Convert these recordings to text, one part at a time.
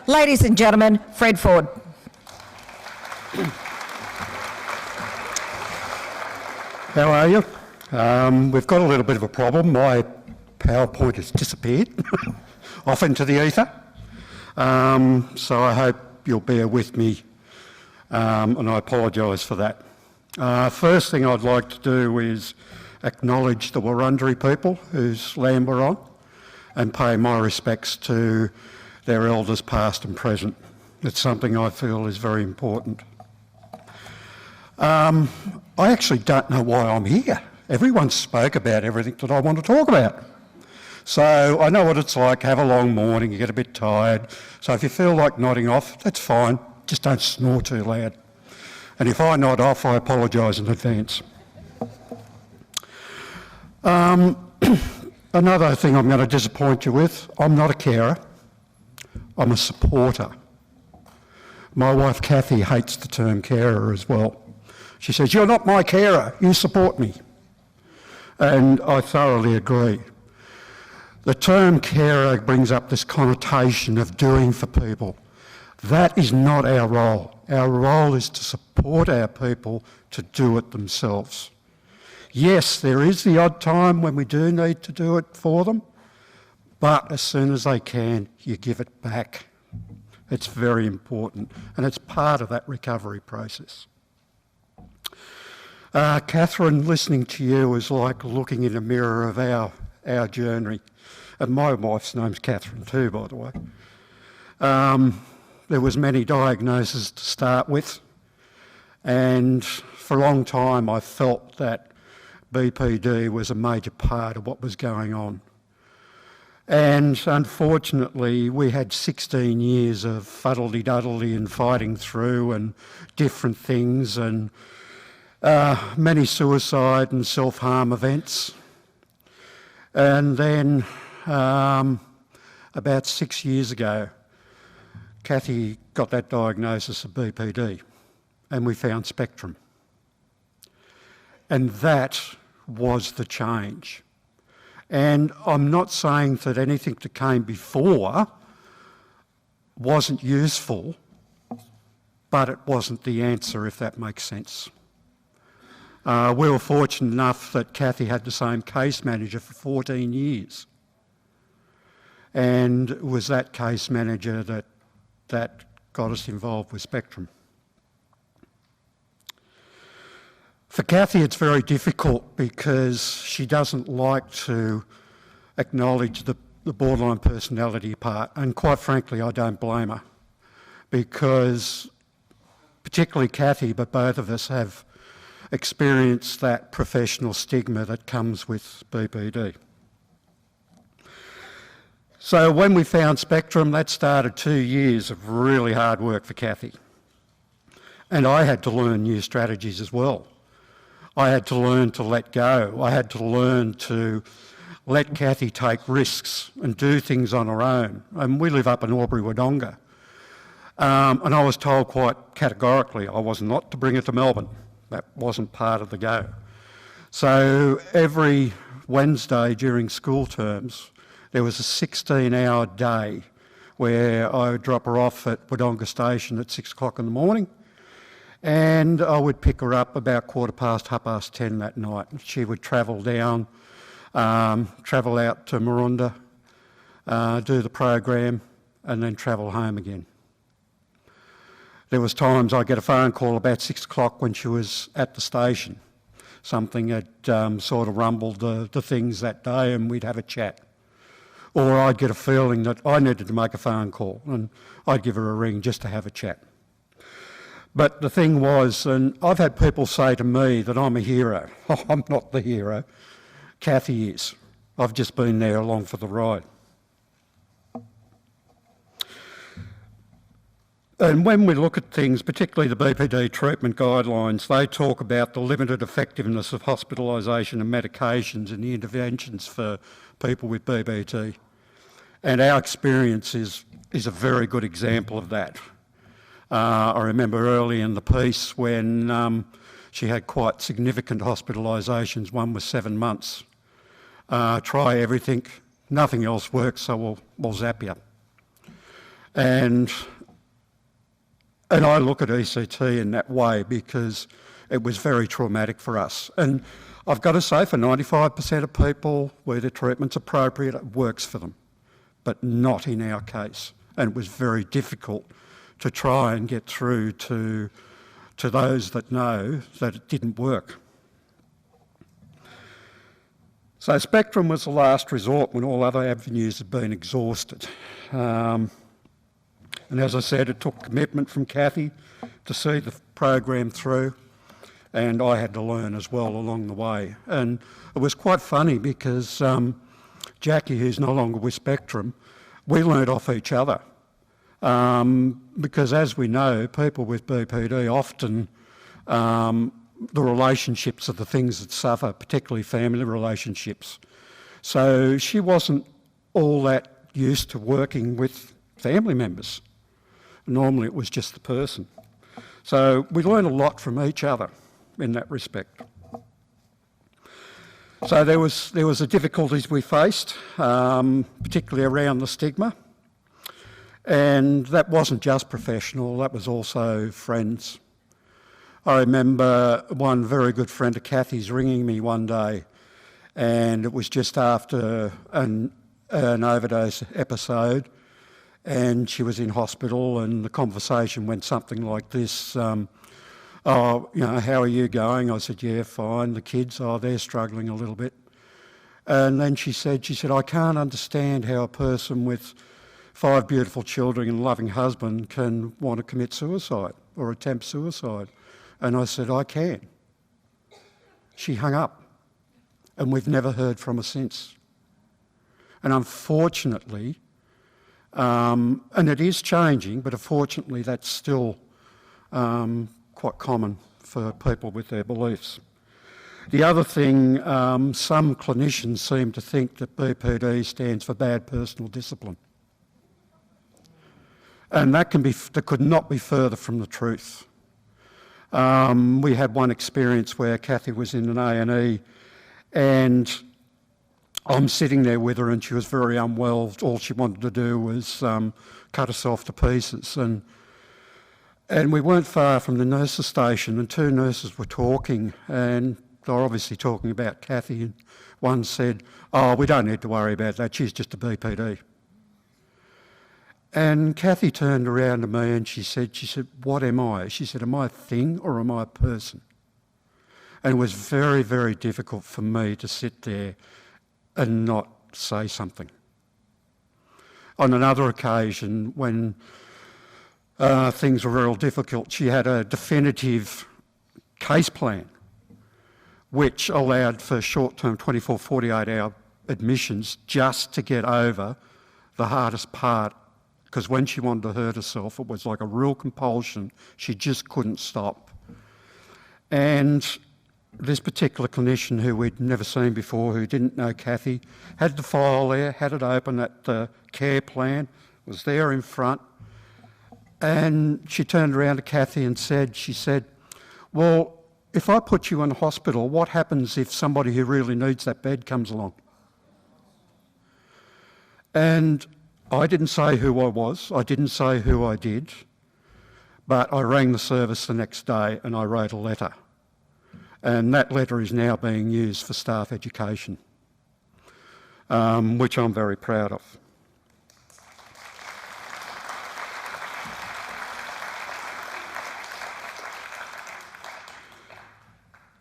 Ladies and gentlemen, Fred Ford. How are you? We've got a little bit of a problem. My PowerPoint has disappeared off into the ether. So I hope you'll bear with me, and I apologise for that. First thing I'd like to do is acknowledge the Wurundjeri people whose land we're on and pay my respects to their elders past and present. It's something I feel is very important. I actually don't know why I'm here. Everyone spoke about everything that I want to talk about. So I know what it's like, have a long morning, you get a bit tired. So if you feel like nodding off, that's fine. Just don't snore too loud. And if I nod off, I apologise in advance. Another thing I'm going to disappoint you with, I'm not a carer, I'm a supporter. My wife Kathy hates the term carer as well. She says, "You're not my carer, you support me." And I thoroughly agree. The term carer brings up this connotation of doing for people. That is not our role. Our role is to support our people to do it themselves. Yes, there is the odd time when we do need to do it for them, but as soon as they can, you give it back. It's very important, and it's part of that recovery process. Catherine, listening to you is like looking in a mirror of our journey. And my wife's name's Catherine too, by the way. There was many diagnoses to start with, and for a long time I felt that BPD was a major part of what was going on. And unfortunately, we had 16 years of fuddly-duddly and fighting through and different things, and many suicide and self-harm events. And then about 6 years ago, Kathy got that diagnosis of BPD, and we found Spectrum. And that was the change. And I'm not saying that anything that came before wasn't useful, but it wasn't the answer, if that makes sense. We were fortunate enough that Kathy had the same case manager for 14 years. And it was that case manager that got us involved with Spectrum. For Kathy, it's very difficult because she doesn't like to acknowledge the borderline personality part, and quite frankly, I don't blame her, because particularly Kathy, but both of us have experienced that professional stigma that comes with BPD. So when we found Spectrum, that started 2 years of really hard work for Kathy. And I had to learn new strategies as well. I had to learn to let go. I had to learn to let Kathy take risks and do things on her own. And we live up in Albury, Wodonga. And I was told quite categorically I was not to bring her to Melbourne. That wasn't part of the go. So every Wednesday during school terms, there was a 16-hour day where I would drop her off at Wodonga Station at 6 o'clock in the morning, and I would pick her up about 10:15 that night. She would travel down, travel out to Maroondah, do the program, and then travel home again. There was times I'd get a phone call about 6 o'clock when she was at the station. Something had sort of rumbled the things that day, and we'd have a chat. Or I'd get a feeling that I needed to make a phone call, and I'd give her a ring just to have a chat. But the thing was, and I've had people say to me that I'm a hero. Oh, I'm not the hero. Kathy is. I've just been there along for the ride. And when we look at things, particularly the BPD Treatment Guidelines, they talk about the limited effectiveness of hospitalisation and medications and the interventions for people with BPD. And our experience is a very good example of that. I remember early in the piece when she had quite significant hospitalisations. One was 7 months. Try everything, nothing else works, so we'll zap you. And I look at ECT in that way because it was very traumatic for us. And I've got to say, for 95% of people where the treatment's appropriate, it works for them, but not in our case. And it was very difficult to try and get through to those that know that it didn't work. So Spectrum was the last resort when all other avenues had been exhausted. And as I said, it took commitment from Kathy to see the program through, and I had to learn as well along the way. And it was quite funny because Jackie, who's no longer with Spectrum, we learned off each other. Because as we know, people with BPD often, the relationships are the things that suffer, particularly family relationships. So she wasn't all that used to working with family members. Normally it was just the person. So we learned a lot from each other in that respect. So there was the difficulties we faced, particularly around the stigma. And that wasn't just professional, that was also friends. I remember one very good friend of Kathy's ringing me one day, and it was just after an overdose episode, and she was in hospital, and the conversation went something like this. Oh, you know, how are you going? I said, yeah, fine. The kids, oh, they're struggling a little bit. And then she said, I can't understand how a person with 5 beautiful children and a loving husband can want to commit suicide or attempt suicide. And I said, I can. She hung up, and we've never heard from her since. And unfortunately, and it is changing, but unfortunately that's still quite common for people with their beliefs. The other thing, some clinicians seem to think that BPD stands for bad personal discipline. And that could not be further from the truth. We had one experience where Kathy was in an A&E, and I'm sitting there with her, and she was very unwell. All she wanted to do was cut herself to pieces. And we weren't far from the nurses' station, and 2 nurses were talking, and they were obviously talking about Kathy, and one said, oh, we don't need to worry about that, she's just a BPD. And Kathy turned around to me and she said, what am I? She said, am I a thing or am I a person? And it was very, very difficult for me to sit there and not say something. On another occasion, when things were real difficult, she had a definitive case plan which allowed for short-term 24, 48-hour admissions just to get over the hardest part. Because when she wanted to hurt herself, it was like a real compulsion. She just couldn't stop. And this particular clinician who we'd never seen before, who didn't know Kathy, had the file there, had it open at the care plan, was there in front. And she turned around to Kathy and she said, well, if I put you in hospital, what happens if somebody who really needs that bed comes along? And I didn't say who I was, I didn't say who I did, but I rang the service the next day and I wrote a letter. And that letter is now being used for staff education, which I'm very proud of.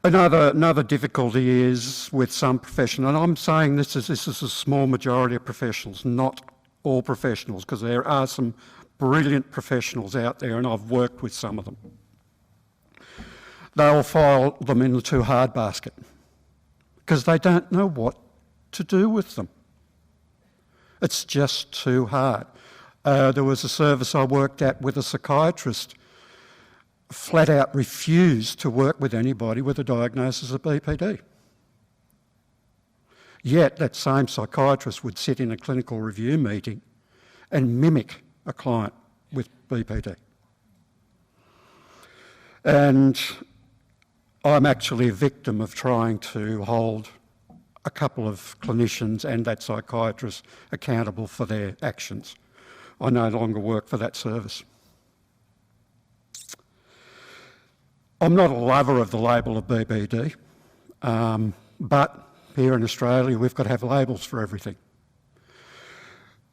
Another difficulty is with some professionals, and I'm saying this is a small majority of professionals, not all professionals, because there are some brilliant professionals out there, and I've worked with some of them. They'll file them in the too hard basket because they don't know what to do with them. It's just too hard. There was a service I worked at with a psychiatrist flat out refused to work with anybody with a diagnosis of BPD. Yet that same psychiatrist would sit in a clinical review meeting and mimic a client with BPD. And I'm actually a victim of trying to hold a couple of clinicians and that psychiatrist accountable for their actions. I no longer work for that service. I'm not a lover of the label of BPD, but here in Australia we've got to have labels for everything.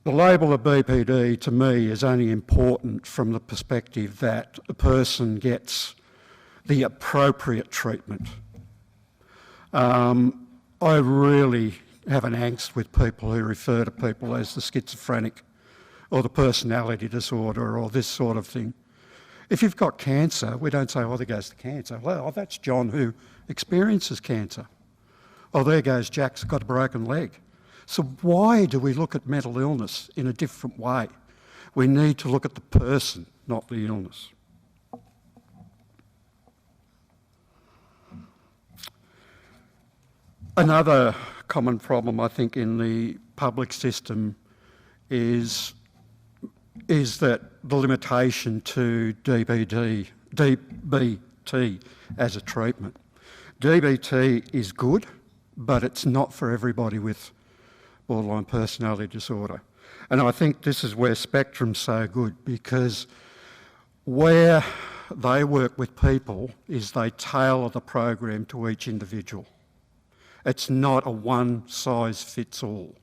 The label of BPD to me is only important from the perspective that a person gets the appropriate treatment. I really have an angst with people who refer to people as the schizophrenic or the personality disorder or this sort of thing. If you've got cancer, we don't say, oh, there goes the cancer. Well, that's John who experiences cancer. Oh, there goes Jack's got a broken leg. So why do we look at mental illness in a different way? We need to look at the person, not the illness. Another common problem, I think, in the public system is that the limitation to DBT as a treatment. DBT is good, but it's not for everybody with borderline personality disorder. And I think this is where Spectrum's so good, because where they work with people is they tailor the program to each individual. It's not a one-size-fits-all.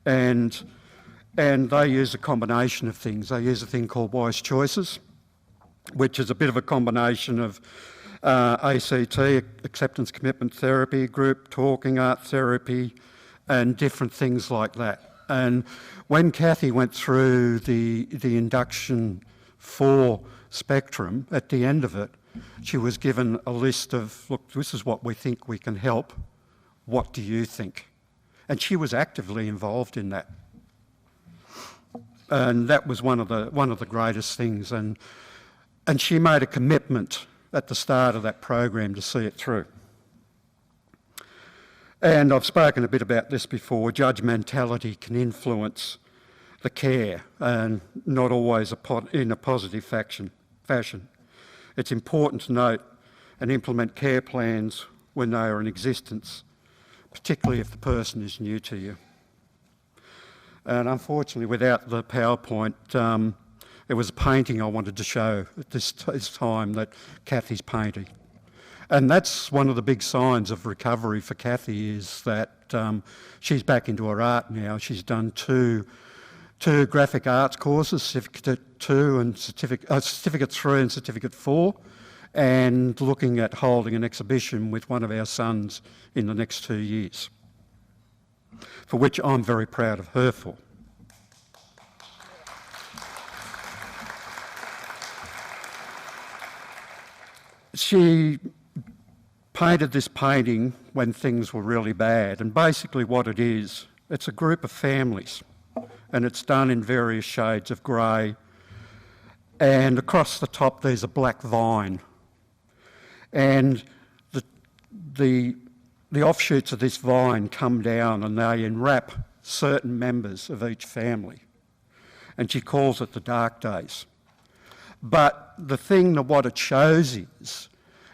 And they use a combination of things. They use a thing called Wise Choices, which is a bit of a combination of ACT, acceptance commitment therapy, group talking, art therapy, and different things like that. And when Kathy went through the induction for Spectrum, at the end of it, she was given a list of, look, this is what we think we can help. What do you think? And she was actively involved in that. And that was one of the greatest things. And she made a commitment at the start of that program to see it through. And I've spoken a bit about this before. Judgmentality can influence the care, and not always in a positive fashion. It's important to note and implement care plans when they are in existence, particularly if the person is new to you. And unfortunately, without the PowerPoint, there was a painting I wanted to show at this time that Kathy's painting. And that's one of the big signs of recovery for Kathy, is that she's back into her art now. She's done two graphic arts courses, Certificate 2 and Certificate 3 and Certificate 4, and looking at holding an exhibition with one of our sons in the next 2 years, for which I'm very proud of her for. She painted this painting when things were really bad, and basically what it is, it's a group of families, and it's done in various shades of grey, and across the top there's a black vine, and the offshoots of this vine come down and they enwrap certain members of each family, and she calls it the dark days. But the thing that what it shows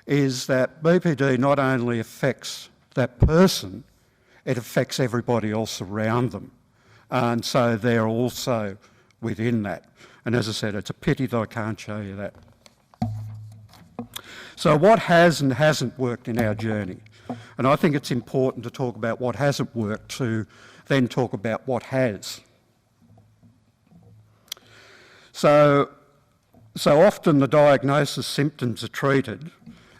is that BPD not only affects that person, it affects everybody else around them. And so they're also within that. And as I said, it's a pity that I can't show you that. So what has and hasn't worked in our journey? And I think it's important to talk about what hasn't worked to then talk about what has. So often the diagnosis symptoms are treated,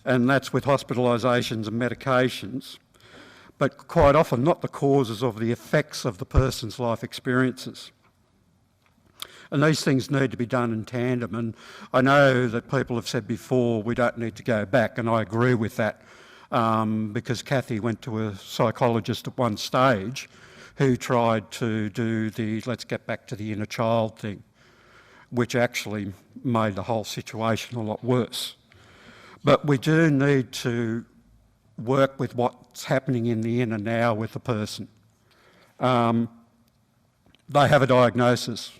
and that's with hospitalisations and medications, but quite often not the causes of the effects of the person's life experiences. And these things need to be done in tandem, and I know that people have said before we don't need to go back, and I agree with that, because Kathy went to a psychologist at one stage who tried to do the let's get back to the inner child thing, which actually made the whole situation a lot worse. But we do need to work with what's happening in the inner now with the person. They have a diagnosis,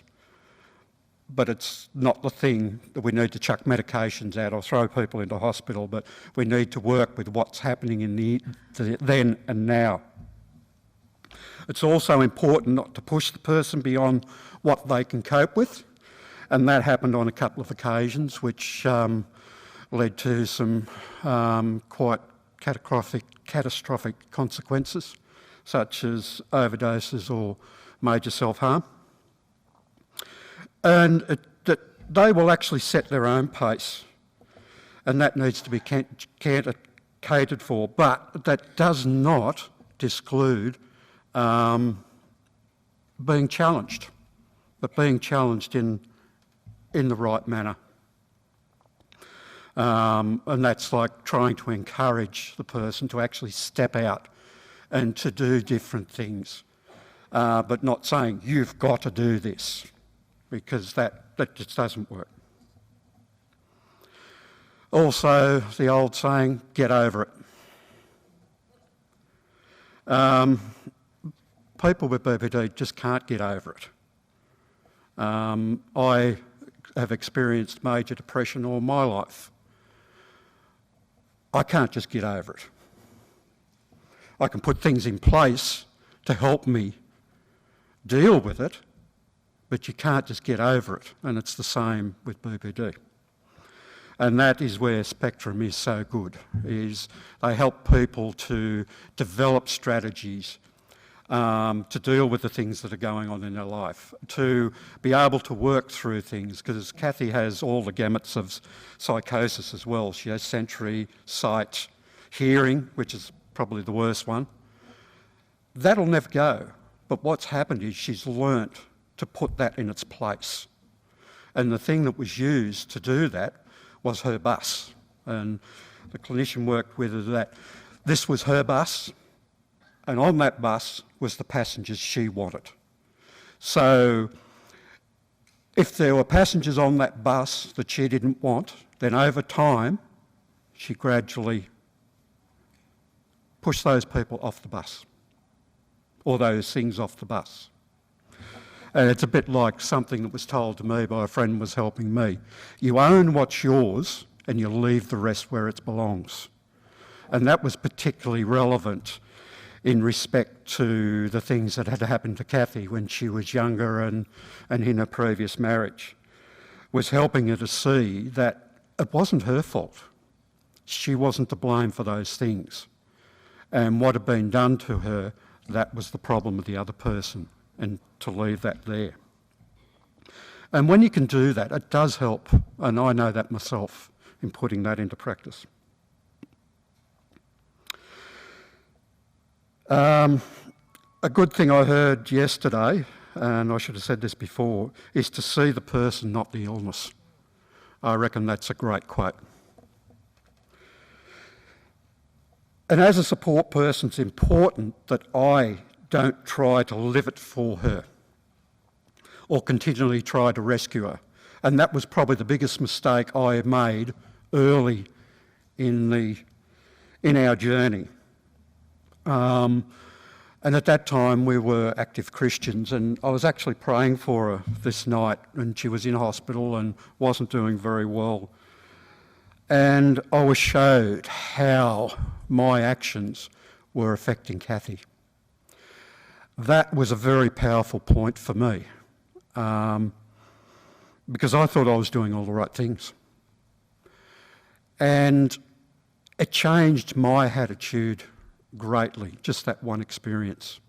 but it's not the thing that we need to chuck medications out or throw people into hospital, but we need to work with what's happening in the then and now. It's also important not to push the person beyond what they can cope with, and that happened on a couple of occasions, which led to some quite catastrophic consequences, such as overdoses or major self-harm. And they will actually set their own pace, and that needs to be catered for, but that does not disclude being challenged, but being challenged in the right manner. And that's like trying to encourage the person to actually step out and to do different things, but not saying, you've got to do this, because that just doesn't work. Also, the old saying, get over it. People with BPD just can't get over it. I have experienced major depression all my life. I can't just get over it. I can put things in place to help me deal with it, but you can't just get over it, and it's the same with BPD. And that is where Spectrum is so good, is they help people to develop strategies to deal with the things that are going on in their life, to be able to work through things, because Kathy has all the gamuts of psychosis as well. She has sensory, sight, hearing, which is probably the worst one. That'll never go, but what's happened is she's learnt to put that in its place. And the thing that was used to do that was her bus. And the clinician worked with her that this was her bus, and on that bus was the passengers she wanted. So if there were passengers on that bus that she didn't want, then over time she gradually pushed those people off the bus, or those things off the bus. And it's a bit like something that was told to me by a friend who was helping me. You own what's yours and you leave the rest where it belongs. And that was particularly relevant in respect to the things that had happened to Kathy when she was younger and in her previous marriage, was helping her to see that it wasn't her fault. She wasn't to blame for those things. And what had been done to her, that was the problem of the other person, and to leave that there. And when you can do that, it does help, and I know that myself in putting that into practice. A good thing I heard yesterday, and I should have said this before, is to see the person, not the illness. I reckon that's a great quote. And as a support person, it's important that I don't try to live it for her or continually try to rescue her. And that was probably the biggest mistake I made early in our journey. And at that time we were active Christians, and I was actually praying for her this night, and she was in hospital and wasn't doing very well. And I was showed how my actions were affecting Kathy. That was a very powerful point for me, because I thought I was doing all the right things. And it changed my attitude greatly, just that one experience.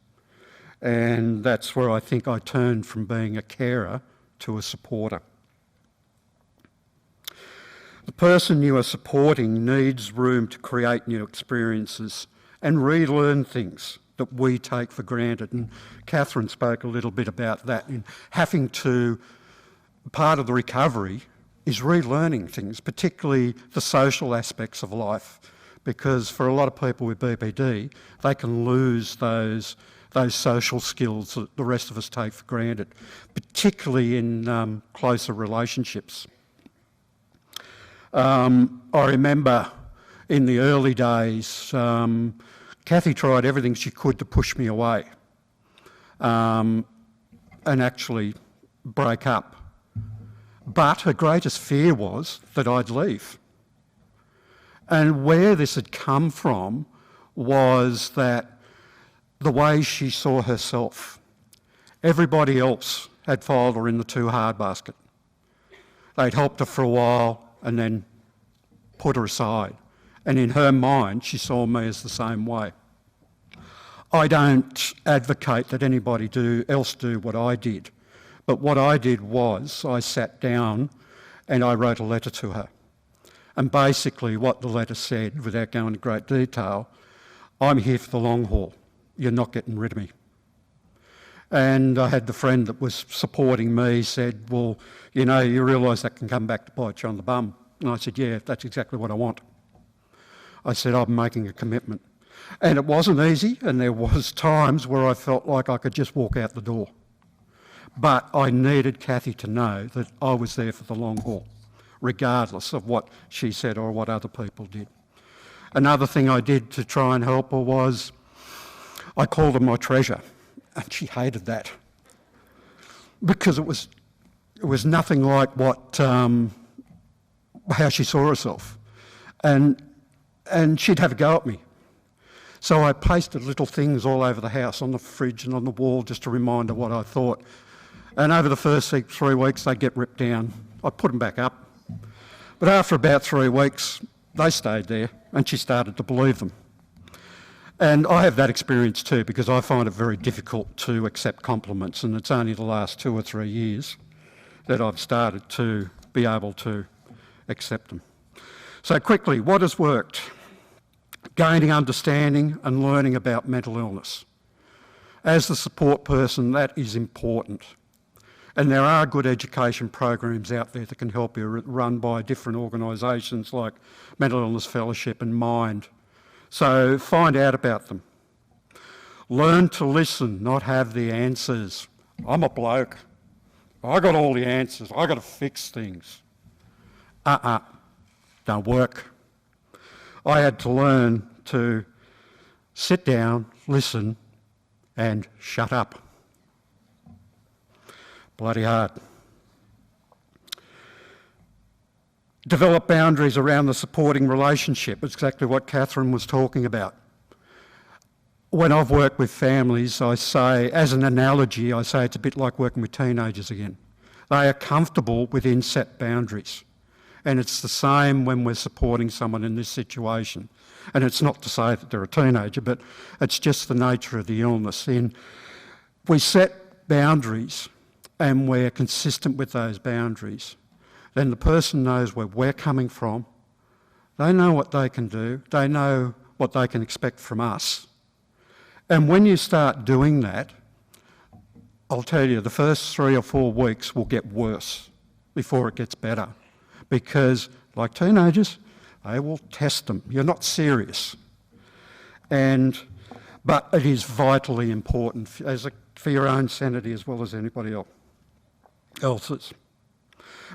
And that's where I think I turned from being a carer to a supporter. The person you are supporting needs room to create new experiences and relearn things that we take for granted. And Catherine spoke a little bit about that, in having to, part of the recovery is relearning things, particularly the social aspects of life, because for a lot of people with BPD, they can lose those social skills that the rest of us take for granted, particularly in closer relationships. I remember in the early days, Kathy tried everything she could to push me away and actually break up. But her greatest fear was that I'd leave. And where this had come from was that the way she saw herself. Everybody else had filed her in the too hard basket. They'd helped her for a while and then put her aside. And in her mind, she saw me as the same way. I don't advocate that anybody else do what I did, but what I did was I sat down and I wrote a letter to her. And basically what the letter said, without going into great detail, I'm here for the long haul. You're not getting rid of me. And I had the friend that was supporting me said, well, you know, you realise that can come back to bite you on the bum. And I said, yeah, that's exactly what I want. I said, I'm making a commitment. And it wasn't easy, and there was times where I felt like I could just walk out the door. But I needed Cathy to know that I was there for the long haul, regardless of what she said or what other people did. Another thing I did to try and help her was I called her my treasure, and she hated that because it was nothing like what how she saw herself, and she'd have a go at me. So I pasted little things all over the house, on the fridge and on the wall, just to remind her what I thought. And over the first 3 weeks, they'd get ripped down. I'd put them back up. But after about 3 weeks, they stayed there, and she started to believe them. And I have that experience too, because I find it very difficult to accept compliments, and it's only the last 2 or 3 years that I've started to be able to accept them. So quickly, what has worked? Gaining understanding and learning about mental illness. As the support person, that is important. And there are good education programs out there that can help you, run by different organisations like Mental Illness Fellowship and Mind. So find out about them. Learn to listen, not have the answers. I'm a bloke. I got all the answers. I got to fix things. Don't work. I had to learn to sit down, listen, and shut up. Bloody hard. Develop boundaries around the supporting relationship. It's exactly what Catherine was talking about. When I've worked with families, I say, as an analogy, I say it's a bit like working with teenagers again. They are comfortable within set boundaries. And it's the same when we're supporting someone in this situation. And it's not to say that they're a teenager, but it's just the nature of the illness. We set boundaries and we're consistent with those boundaries, then the person knows where we're coming from, they know what they can do, they know what they can expect from us. And when you start doing that, I'll tell you, the first 3 or 4 weeks will get worse before it gets better. Because, like teenagers, they will test them. You're not serious. But it is vitally important for your own sanity as well as anybody else's.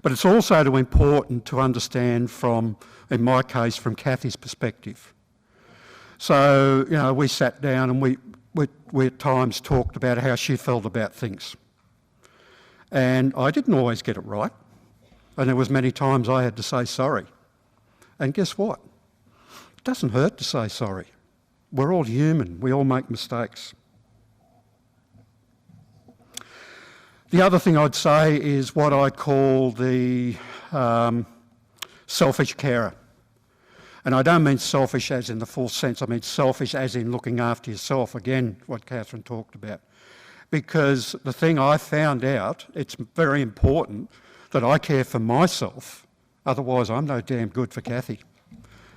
But it's also important to understand from, in my case, from Cathy's perspective. So, you know, we sat down and we at times talked about how she felt about things. And I didn't always get it right. And there was many times I had to say sorry. And guess what? It doesn't hurt to say sorry. We're all human. We all make mistakes. The other thing I'd say is what I call the selfish carer. And I don't mean selfish as in the full sense. I mean selfish as in looking after yourself. Again, what Catherine talked about. Because the thing I found out, it's very important that I care for myself, otherwise I'm no damn good for Cathy.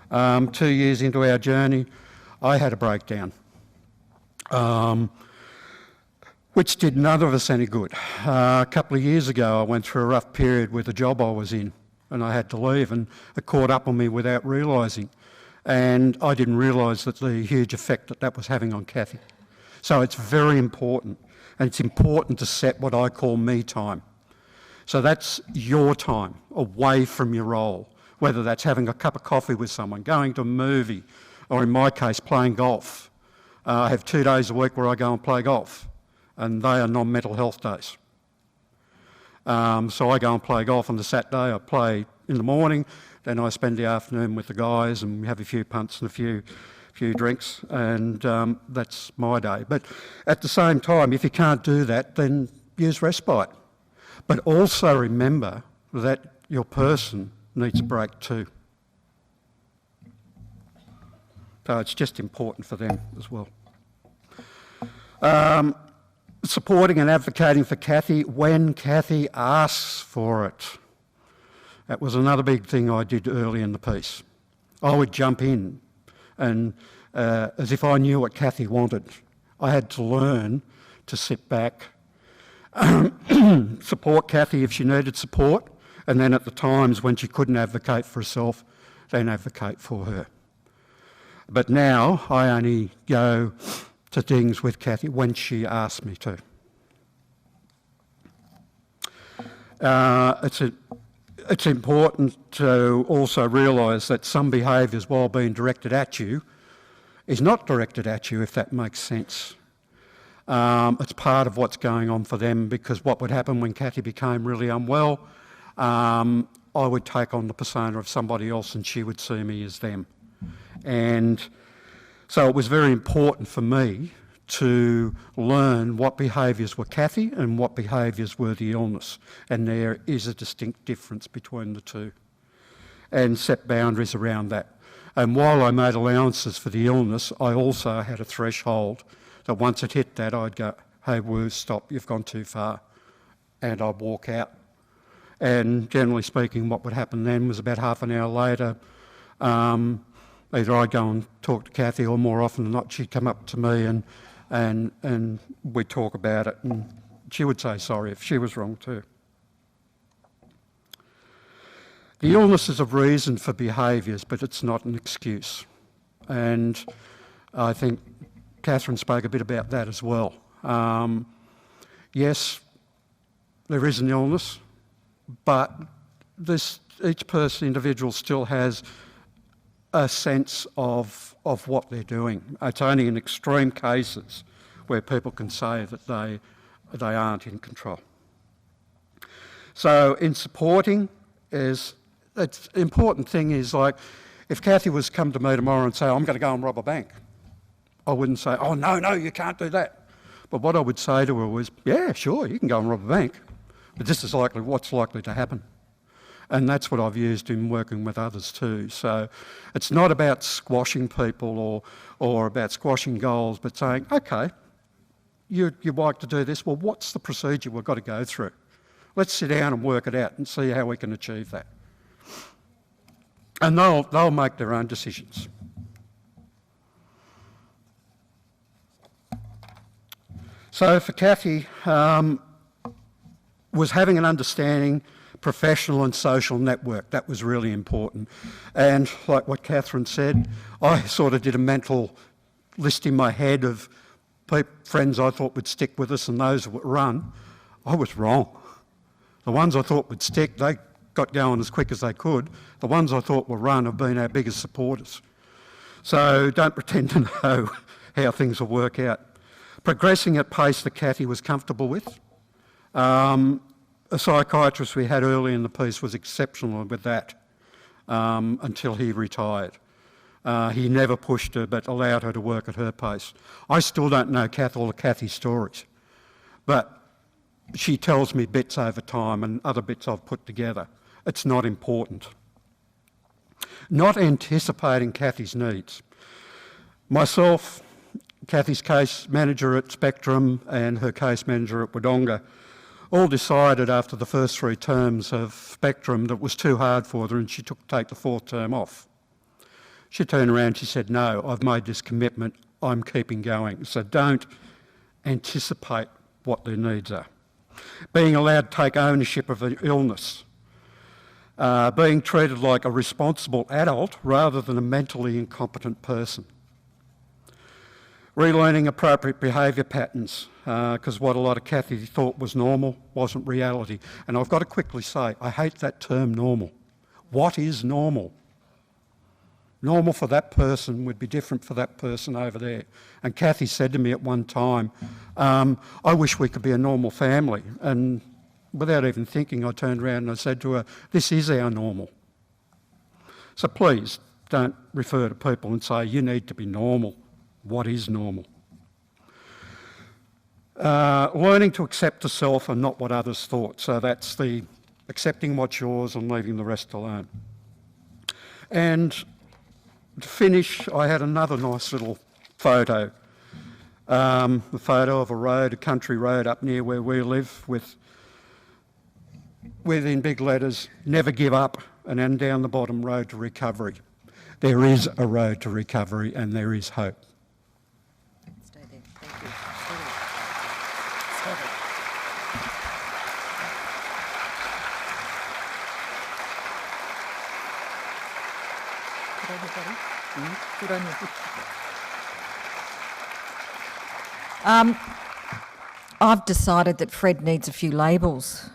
2 years into our journey, I had a breakdown, which did none of us any good. A couple of years ago, I went through a rough period with the job I was in, and I had to leave, and it caught up on me without realising. And I didn't realise that the huge effect that that was having on Cathy. So it's very important, and it's important to set what I call me time. So that's your time away from your role, whether that's having a cup of coffee with someone, going to a movie, or in my case, playing golf. I have 2 days a week where I go and play golf, and they are non-mental health days. So I go and play golf on the Saturday. I play in the morning, then I spend the afternoon with the guys and we have a few punts and a few few drinks, and that's my day. But at the same time, if you can't do that, then use respite. But also remember that your person needs a break too. So it's just important for them as well. Supporting and advocating for Cathy when Cathy asks for it. That was another big thing I did early in the piece. I would jump in and as if I knew what Cathy wanted. I had to learn to sit back, support Cathy if she needed support, and then at the times when she couldn't advocate for herself, then advocate for her. But now I only go to things with Cathy when she asks me to. It's important to also realise that some behaviours, while being directed at you, is not directed at you, if that makes sense. It's part of what's going on for them, because what would happen when Cathy became really unwell, I would take on the persona of somebody else and she would see me as them. And so it was very important for me to learn what behaviours were Cathy and what behaviours were the illness. And there is a distinct difference between the two. And set boundaries around that. And while I made allowances for the illness, I also had a threshold that once it hit that, I'd go, hey, woo, stop, you've gone too far. And I'd walk out. And generally speaking, what would happen then was about half an hour later, either I'd go and talk to Cathy, or more often than not, she'd come up to me and we'd talk about it, and she would say sorry if she was wrong too. The illness is a reason for behaviours, but it's not an excuse. And I think Catherine spoke a bit about that as well. Yes, there is an illness, but each person, individual, still has a sense of what they're doing. It's only in extreme cases where people can say that they aren't in control. So in supporting, it's important thing is, like, if Cathy was to come to me tomorrow and say, I'm going to go and rob a bank, I wouldn't say, oh, no, you can't do that. But what I would say to her was, yeah, sure, you can go and rob a bank, but this is what's likely to happen. And that's what I've used in working with others too. So it's not about squashing people or about squashing goals, but saying, okay, you'd like to do this, well, what's the procedure we've got to go through? Let's sit down and work it out and see how we can achieve that. And they'll make their own decisions. So for Cathy, was having an understanding, professional and social network. That was really important. And like what Catherine said, I sort of did a mental list in my head of friends I thought would stick with us and those that would run. I was wrong. The ones I thought would stick, they got going as quick as they could. The ones I thought would run have been our biggest supporters. So don't pretend to know how things will work out. Progressing at pace that Cathy was comfortable with. A psychiatrist we had early in the piece was exceptional with that until he retired. He never pushed her but allowed her to work at her pace. I still don't know all of Cathy's stories, but she tells me bits over time and other bits I've put together. It's not important. Not anticipating Cathy's needs. Myself, Cathy's case manager at Spectrum and her case manager at Wodonga all decided after the first 3 terms of Spectrum that it was too hard for her and she took the 4th term off. She turned around and she said, no, I've made this commitment, I'm keeping going. So don't anticipate what their needs are. Being allowed to take ownership of an illness. Being treated like a responsible adult rather than a mentally incompetent person. Relearning appropriate behaviour patterns, because what a lot of Cathy thought was normal wasn't reality. And I've got to quickly say, I hate that term normal. What is normal? Normal for that person would be different for that person over there. And Cathy said to me at one time, I wish we could be a normal family. And without even thinking, I turned around and I said to her, this is our normal. So please, don't refer to people and say, you need to be normal. What is normal? Learning to accept the self and not what others thought. So that's the accepting what's yours and leaving the rest alone. And to finish, I had another nice little photo. A photo of a road, a country road up near where we live with in big letters, never give up, and then down the bottom, road to recovery. There is a road to recovery and there is hope. Stay there. Thank you. Stay there. Good on you. I've decided that Fred needs a few labels.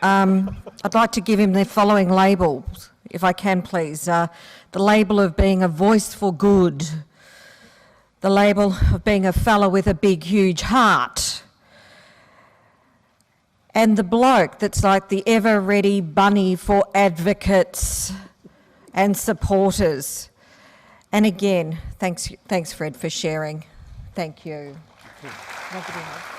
I'd like to give him the following labels, if I can please. The label of being a voice for good, the label of being a fella with a big, huge heart, and the bloke that's like the ever-ready bunny for advocates and supporters. And again, thanks Fred for sharing. Thank you. Nobody else.